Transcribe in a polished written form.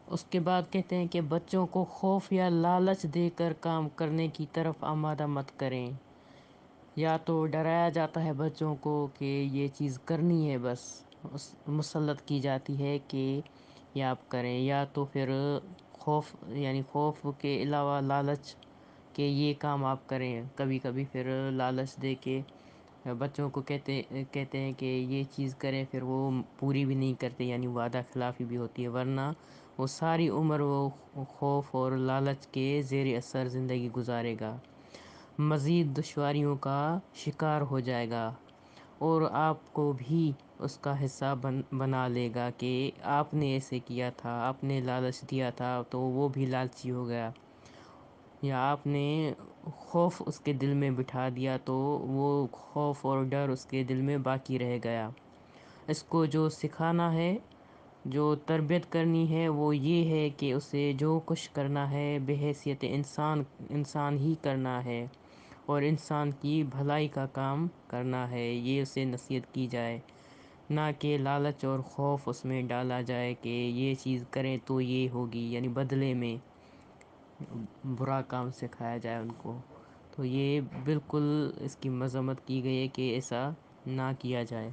اس کے بعد کہتے ہیں کہ بچوں کو خوف یا لالچ دے کر کام کرنے کی طرف آمادہ مت کریں۔ یا تو ڈرایا جاتا ہے بچوں کو کہ یہ چیز کرنی ہے، بس مسلط کی جاتی ہے کہ یہ آپ کریں، یا تو پھر خوف، یعنی خوف کے علاوہ لالچ کہ یہ کام آپ کریں۔ کبھی کبھی پھر لالچ دے کے بچوں کو کہتے ہیں کہ یہ چیز کریں، پھر وہ پوری بھی نہیں کرتے، یعنی وعدہ خلافی بھی ہوتی ہے، ورنہ وہ ساری عمر وہ خوف اور لالچ کے زیر اثر زندگی گزارے گا، مزید دشواریوں کا شکار ہو جائے گا، اور آپ کو بھی اس کا حصہ بنا لے گا کہ آپ نے ایسے کیا تھا، آپ نے لالچ دیا تھا تو وہ بھی لالچی ہو گیا، یا آپ نے خوف اس کے دل میں بٹھا دیا تو وہ خوف اور ڈر اس کے دل میں باقی رہ گیا۔ اس کو جو سکھانا ہے، جو تربیت کرنی ہے، وہ یہ ہے کہ اسے جو کچھ کرنا ہے بحیثیت انسان ہی کرنا ہے، اور انسان کی بھلائی کا کام کرنا ہے، یہ اسے نصیحت کی جائے، نہ کہ لالچ اور خوف اس میں ڈالا جائے کہ یہ چیز کریں تو یہ ہوگی، یعنی بدلے میں برا کام سکھایا جائے ان کو۔ تو یہ بالکل اس کی مذمت کی گئی ہے کہ ایسا نہ کیا جائے۔